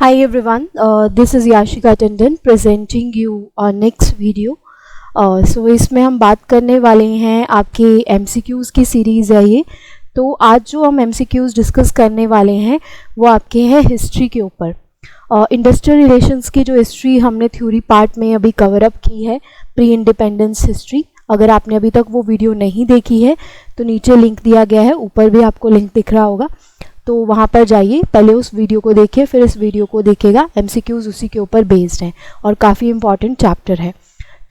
Hi everyone, this is Yashika Tandon presenting you our next video. So इसमें हम बात करने वाले हैं आपके MCQs की सीरीज़ है ये. तो आज जो हम MCQs डिस्कस करने वाले हैं वो आपके हैं हिस्ट्री के ऊपर. इंडस्ट्रियल रिलेशंस की जो हिस्ट्री हमने थ्योरी पार्ट में अभी कवर अप की है, प्री इंडिपेंडेंस हिस्ट्री. अगर आपने अभी तक वो वीडियो नहीं देखी है तो नीचे लिंक दिया गया है, ऊपर भी आपको लिंक दिख रहा होगा, तो वहाँ पर जाइए, पहले उस वीडियो को देखिए फिर इस वीडियो को देखिएगा. MCQs उसी के ऊपर बेस्ड हैं और काफ़ी इम्पॉर्टेंट चैप्टर है.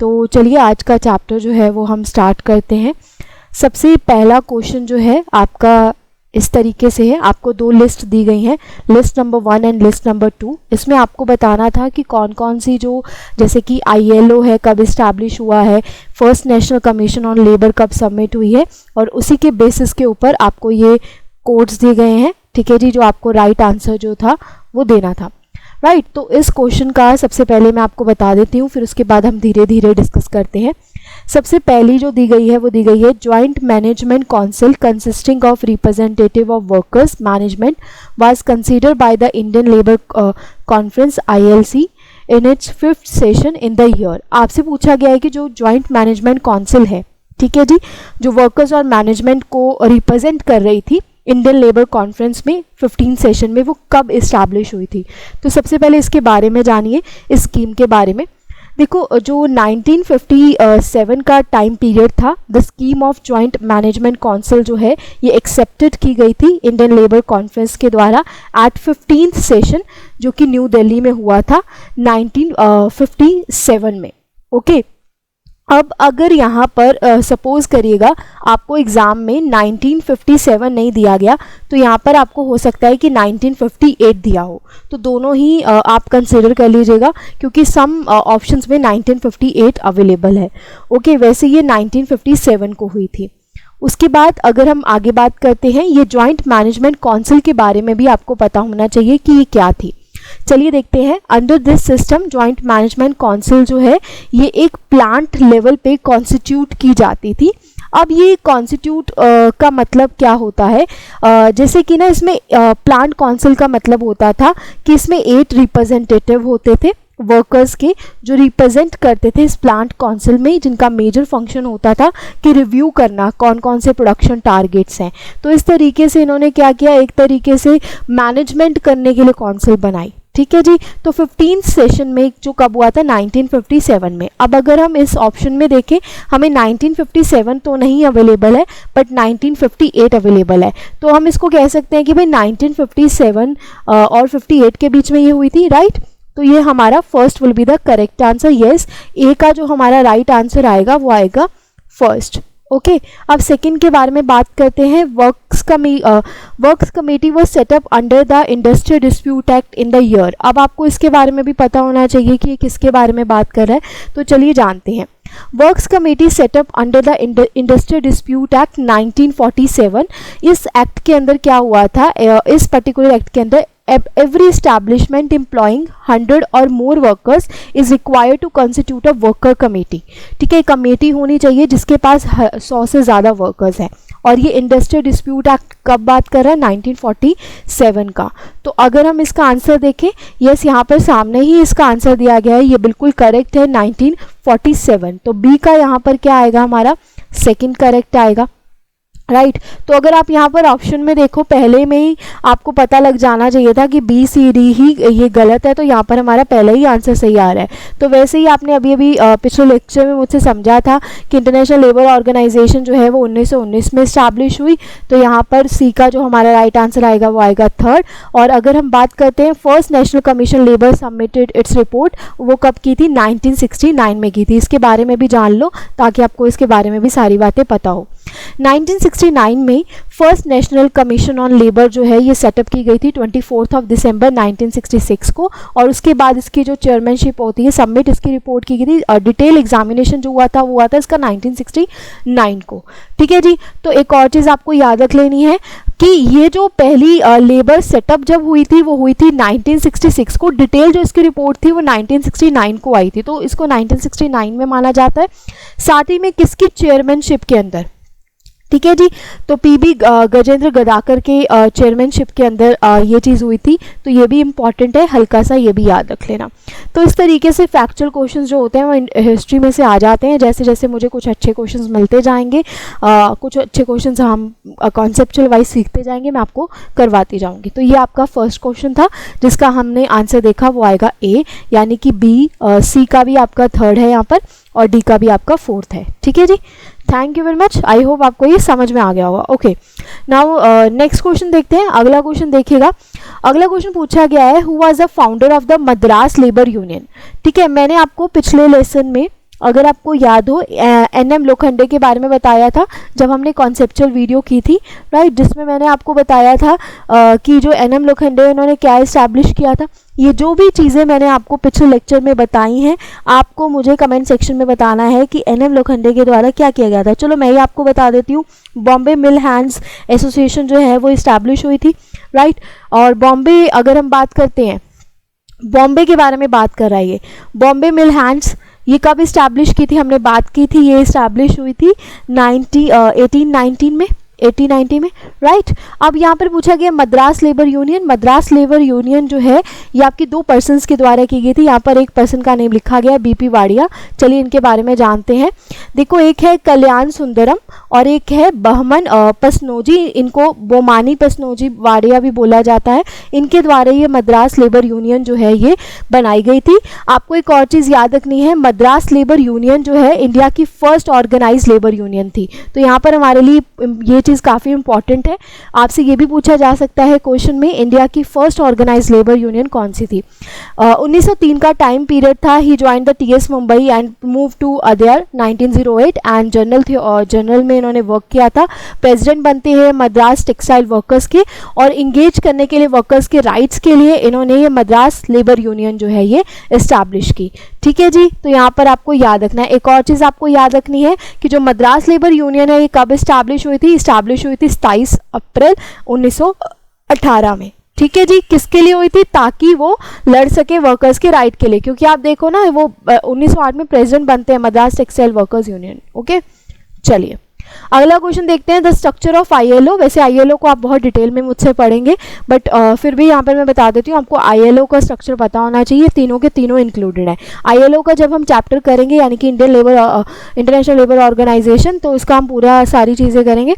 तो चलिए आज का चैप्टर जो है वो हम स्टार्ट करते हैं. सबसे पहला क्वेश्चन जो है आपका इस तरीके से है. आपको दो लिस्ट दी गई हैं, list number 1 and list number 2. इसमें आपको बताना था कि कौन कौन सी जो, जैसे कि ILO है कब इस्टेब्लिश हुआ है, first national commission on labour कब सबमिट हुई है, और उसी के बेसिस के ऊपर आपको ये कोड्स दिए गए हैं. ठीक है जी, जो आपको राइट आंसर जो था वो देना था. राइट, तो इस क्वेश्चन का सबसे पहले मैं आपको बता देती हूँ, फिर उसके बाद हम धीरे धीरे डिस्कस करते हैं. सबसे पहली जो दी गई है वो दी गई है joint management council consisting of representative of workers management was considered by the Indian labour conference ILC in its 5th session in the year. आपसे पूछा गया है कि जो जॉइंट मैनेजमेंट काउंसिल है, ठीक है जी, जो वर्कर्स और मैनेजमेंट को रिप्रेजेंट कर रही थी इंडियन लेबर कॉन्फ्रेंस में 15 सेशन में, वो कब इस्टेब्लिश हुई थी. तो सबसे पहले इसके बारे में जानिए, इस स्कीम के बारे में. देखो, जो 1957 का टाइम पीरियड था, the scheme of joint management council जो है ये एक्सेप्टेड की गई थी इंडियन लेबर कॉन्फ्रेंस के द्वारा एट 15th सेशन, जो कि न्यू दिल्ली में हुआ था 1957 में. ओके, अब अगर यहाँ पर सपोज करिएगा आपको एग्ज़ाम में 1957 नहीं दिया गया, तो यहाँ पर आपको हो सकता है कि 1958 दिया हो, तो दोनों ही आप कंसिडर कर लीजिएगा, क्योंकि सम ऑप्शंस में 1958 अवेलेबल है. ओके, वैसे ये 1957 को हुई थी. उसके बाद अगर हम आगे बात करते हैं, ये जॉइंट मैनेजमेंट काउंसिल के बारे में भी आपको पता होना चाहिए कि ये क्या थी. चलिए देखते हैं. Under this system joint management council जो है ये एक प्लांट लेवल पे कॉन्स्टिट्यूट की जाती थी. अब ये कॉन्स्टिट्यूट का मतलब क्या होता है, जैसे कि ना इसमें प्लांट काउंसिल का मतलब होता था कि इसमें 8 रिप्रेजेंटेटिव होते थे वर्कर्स के, जो रिप्रेजेंट करते थे इस प्लांट काउंसिल में, जिनका मेजर फंक्शन होता था कि रिव्यू करना कौन कौन से प्रोडक्शन टारगेट्स हैं. तो इस तरीके से इन्होंने क्या किया, एक तरीके से मैनेजमेंट करने के लिए काउंसिल बनाई. ठीक है जी. तो 15th सेशन में जो कब हुआ था, 1957 में. अब अगर हम इस ऑप्शन में देखें, हमें 1957 तो नहीं अवेलेबल है बट 1958 अवेलेबल है. तो हम इसको कह सकते हैं कि भाई 1957 और 58 के बीच में ये हुई थी. राइट, तो ये हमारा first will be the correct answer. Yes, A का जो हमारा राइट आंसर आएगा वो आएगा फर्स्ट. ओके, अब सेकंड के बारे में बात करते हैं. Works committee was setup under the industrial dispute act in the year. अब आपको इसके बारे में भी पता होना चाहिए कि ये किसके बारे में बात कर रहा है, तो चलिए जानते हैं. Works committee setup under the industrial dispute act 1947. इस एक्ट के अंदर क्या हुआ था, इस पर्टिकुलर एक्ट के अंदर every establishment employing 100 or more workers is required to constitute a worker committee. ठीक है, कमेटी होनी चाहिए जिसके पास 100 से ज़्यादा वर्कर्स हैं. और ये इंडस्ट्रियल डिस्प्यूट एक्ट कब बात कर रहा है, 1947 का. तो अगर हम इसका आंसर देखें, यस यहाँ पर सामने ही इसका आंसर दिया गया है, ये बिल्कुल करेक्ट है 1947. तो बी का यहाँ पर क्या आएगा, हमारा सेकंड करेक्ट आएगा. राइट, तो अगर आप यहाँ पर ऑप्शन में देखो, पहले में ही आपको पता लग जाना चाहिए था कि BCD ही ये गलत है, तो यहाँ पर हमारा पहले ही आंसर सही आ रहा है. तो वैसे ही आपने अभी पिछले लेक्चर में मुझसे समझा था कि इंटरनेशनल लेबर ऑर्गेनाइजेशन जो है वो 1919 में इस्टेब्लिश हुई, तो यहाँ पर सी का जो हमारा राइट आंसर आएगा वो आएगा थर्ड. और अगर हम बात करते हैं first national commission labour submitted its report, वो कब की थी, 1969 में की थी. इसके बारे में भी जान लो ताकि आपको इसके बारे में भी सारी बातें पता हो. 1969 में first national commission on labour जो है ये सेटअप की गई थी 24 दिसंबर 1966 को, और उसके बाद इसकी जो चेयरमैनशिप होती है, सबमिट इसकी रिपोर्ट की गई थी. और डिटेल एग्जामिनेशन जो हुआ था वो हुआ था इसका 1969 को. ठीक है जी. तो एक और चीज़ आपको याद रख लेनी है कि ये जो पहली लेबर सेटअप जब हुई थी वो हुई थी 1966 को. डिटेल जो इसकी रिपोर्ट थी वो 1969 को आई थी, तो इसको 1969 में माना जाता है. साथ ही में किसकी चेयरमैनशिप के अंदर, ठीक है जी। तो पीबी गजेंद्र गदाकर के चेयरमैनशिप के अंदर ये चीज़ हुई थी, तो ये भी इम्पॉर्टेंट है, हल्का सा ये भी याद रख लेना। तो इस तरीके से फैक्चुअल क्वेश्चंस जो होते हैं वो हिस्ट्री में से आ जाते हैं। जैसे जैसे मुझे कुछ अच्छे क्वेश्चंस मिलते जाएंगे, कुछ अच्छे क्वेश्चंस हम कॉन्सेप्चुअल वाइज सीखते जाएंगे, मैं आपको करवाती जाऊंगी। तो ये आपका फर्स्ट क्वेश्चन था जिसका हमने आंसर देखा, वो आएगा ए, यानी कि बी, सी का भी आपका थर्ड है यहाँ पर और डी का भी आपका फोर्थ है। ठीक है जी, thank you very much. I hope आपको ये समझ में आ गया होगा। ओके, नाउ नेक्स्ट क्वेश्चन देखते हैं। अगला क्वेश्चन देखिएगा। अगला क्वेश्चन पूछा गया है, who was the founder of the Madras labour union. ठीक है, मैंने आपको पिछले लेसन में, अगर आपको याद हो, एनएम लोखंडे के बारे में बताया था जब हमने कॉन्सेप्चुअल वीडियो की थी, राइट, जिसमें मैंने आपको बताया था कि जो एनएम लोखंडे इन्होंने क्या इस्टेब्लिश किया था। ये जो भी चीज़ें मैंने आपको पिछले लेक्चर में बताई हैं, आपको मुझे कमेंट सेक्शन में बताना है कि एनएम लोखंडे के द्वारा क्या किया गया था। चलो मैं ही आपको बता देती हूँ। बॉम्बे मिल हैंड्स एसोसिएशन जो है वो इस्टेब्लिश हुई थी, राइट। और बॉम्बे, अगर हम बात करते हैं, बॉम्बे के बारे में बात कर रहा है ये, बॉम्बे मिल हैंड्स ये कब इस्टेब्लिश की थी, हमने बात की थी, ये इस्टेब्लिश हुई थी 1890 में, राइट। अब यहाँ पर पूछा गया Madras labour union. Madras labour union जो है ये आपकी दो पर्सन्स के द्वारा की गई थी। यहाँ पर एक पर्सन का नेम लिखा गया है, बीपी वाडिया। चलिए इनके बारे में जानते हैं। देखो, एक है कल्याण सुंदरम और एक है बहमन पसनोजी, इनको बोमानी पसनोजी वाडिया भी बोला जाता है। इनके द्वारा ये मद्रास लेबर यूनियन जो है ये बनाई गई थी। आपको एक और चीज़ याद रखनी है, मद्रास लेबर यूनियन जो है इंडिया की फर्स्ट ऑर्गेनाइज लेबर यूनियन थी। तो यहाँ पर हमारे लिए ये चीज़ काफ़ी इंपॉर्टेंट है। आपसे ये भी पूछा जा सकता है क्वेश्चन में, इंडिया की फर्स्ट ऑर्गेनाइज लेबर यूनियन कौन सी थी। 1903 का टाइम पीरियड था। He join the TS Mumbai and move to other 1908 and general में इन्होंने वर्क किया था। प्रेसिडेंट बनते हैं मद्रास टेक्सटाइल वर्कर्स के, और इंगेज करने के लिए वर्कर्स के राइट्स के लिए इन्होंने ये मद्रास लेबर यूनियन जो है ये इस्टेब्लिश की। ठीक है जी, तो यहाँ पर आपको याद रखना है। एक और चीज़ आपको याद रखनी है कि जो मद्रास लेबर यूनियन है ये कब इस्टेब्लिश हुई थी, इस्टेब्लिश हुई थी 27 अप्रैल 1918 में। ठीक है जी, किसके लिए हुई थी, ताकि वो लड़ सके वर्कर्स के राइट के लिए, क्योंकि आप देखो ना वो 1908 में प्रेसिडेंट बनते हैं Madras textile workers union. Okay, चलिए अगला क्वेश्चन देखते हैं, द स्ट्रक्चर ऑफ आईएलओ। वैसे आईएलओ को आप बहुत डिटेल में मुझसे पढ़ेंगे, बट फिर भी यहाँ पर मैं बता देती हूँ, आपको आईएलओ का स्ट्रक्चर पता होना चाहिए। तीनों के तीनों इंक्लूडेड है। आईएलओ का जब हम चैप्टर करेंगे, यानी कि इंटरनेशनल लेबर ऑर्गेनाइजेशन, तो इसका हम पूरा सारी चीज़ें करेंगे।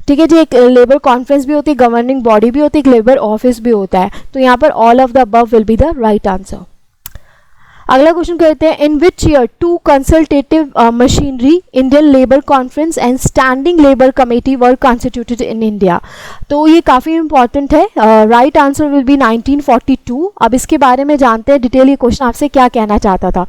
ठीक है जी, एक लेबर कॉन्फ्रेंस भी होती है, गवर्निंग बॉडी भी होती है, एक लेबर ऑफिस भी होता है। तो यहाँ पर all of the above will be the right answer. अगला क्वेश्चन करते हैं, in which year two consultative machinery, Indian labour conference and standing labour committee were constituted in India. तो ये काफ़ी इंपॉर्टेंट है। Right answer will be 1942। अब इसके बारे में जानते हैं डिटेल, ये क्वेश्चन आपसे क्या कहना चाहता था।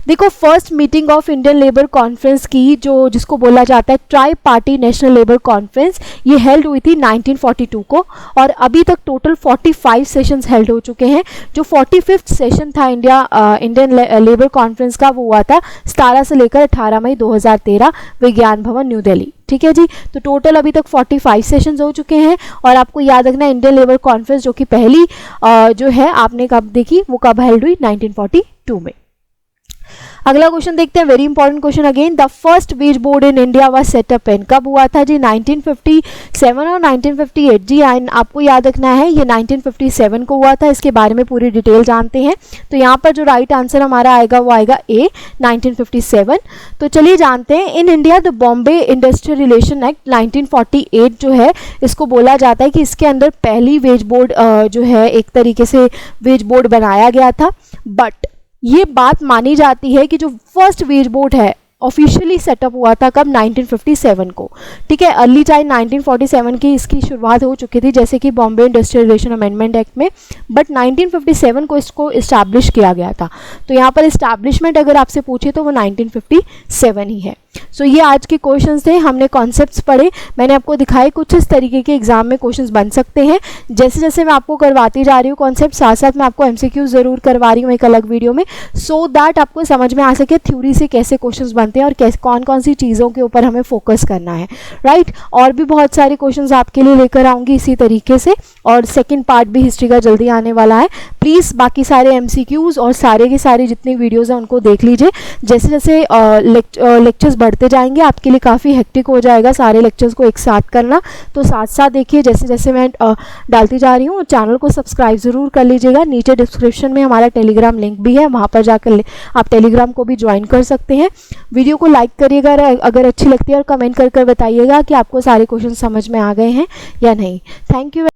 देखो, first meeting of Indian labour conference की, जो जिसको बोला जाता है try party national labour conference, ये हेल्ड हुई थी 1942 को, और अभी तक टोटल 45 सेशंस हेल्ड हो चुके हैं। जो 45th सेशन था इंडियन लेबर कॉन्फ्रेंस का, वो हुआ था 17 से लेकर 18 मई 2013 विज्ञान भवन न्यू दिल्ली। ठीक है जी, तो टोटल अभी तक 45 सेशंस हो चुके हैं। और आपको याद रखना है, इंडियन लेबर कॉन्फ्रेंस जो कि पहली जो है आपने कब देखी, वो कब हेल्ड हुई, 1942 में। अगला क्वेश्चन देखते हैं, very important question again. The first wage board in India was set up in, कब हुआ था जी, 1957 और 1958 जी। आपको याद रखना है ये 1957 को हुआ था। इसके बारे में पूरी डिटेल जानते हैं। तो यहाँ पर जो राइट आंसर हमारा आएगा वो आएगा ए, 1957। तो चलिए जानते हैं, in India the Bombay industrial relation act 1948 जो है, इसको बोला जाता है कि इसके अंदर पहली वेज बोर्ड जो है एक तरीके से वेज बोर्ड बनाया गया था। बट ये बात मानी जाती है कि जो फर्स्ट वेज बोर्ड है ऑफिशियली सेटअप हुआ था कब, 1957 को। ठीक है, अर्ली चाइल्ड 1947 की इसकी शुरुआत हो चुकी थी, जैसे कि Bombay industrial relation amendment act में, बट 1957 को इसको इस्टेब्लिश किया गया था। तो यहाँ पर इस्टेब्लिशमेंट अगर आपसे पूछे तो वो 1957 ही है। सो ये आज के क्वेश्चंस थे, हमने कॉन्सेप्ट्स पढ़े, मैंने आपको दिखाए कुछ इस तरीके के एग्जाम में क्वेश्चंस बन सकते हैं। जैसे जैसे मैं आपको करवाती जा रही हूँ कॉन्सेप्ट, साथ साथ मैं आपको एमसीक्यू ज़रूर करवा रही हूँ एक अलग वीडियो में, सो दैट आपको समझ में आ सके थ्योरी से कैसे क्वेश्चंस बनते हैं और कैसे कौन कौन सी चीज़ों के ऊपर हमें फोकस करना है, राइट। और भी बहुत सारे क्वेश्चंस आपके लिए लेकर आऊँगी इसी तरीके से, और सेकेंड पार्ट भी हिस्ट्री का जल्दी आने वाला है। प्लीज़ बाकी सारे एमसीक्यूज़ और सारे के सारे जितनी वीडियोज़ हैं उनको देख लीजिए। जैसे जैसे लेक्चर्स बढ़ते जाएंगे, आपके लिए काफ़ी हेक्टिक हो जाएगा सारे लेक्चर्स को एक साथ करना। तो साथ साथ देखिए जैसे जैसे मैं डालती जा रही हूँ। चैनल को सब्सक्राइब ज़रूर कर लीजिएगा। नीचे डिस्क्रिप्शन में हमारा टेलीग्राम लिंक भी है, वहाँ पर जाकर आप टेलीग्राम को भी ज्वाइन कर सकते हैं। वीडियो को लाइक करिएगा अगर अच्छी लगती है, और कमेंट कर बताइएगा कि आपको सारे क्वेश्चन समझ में आ गए हैं या नहीं। Thank you.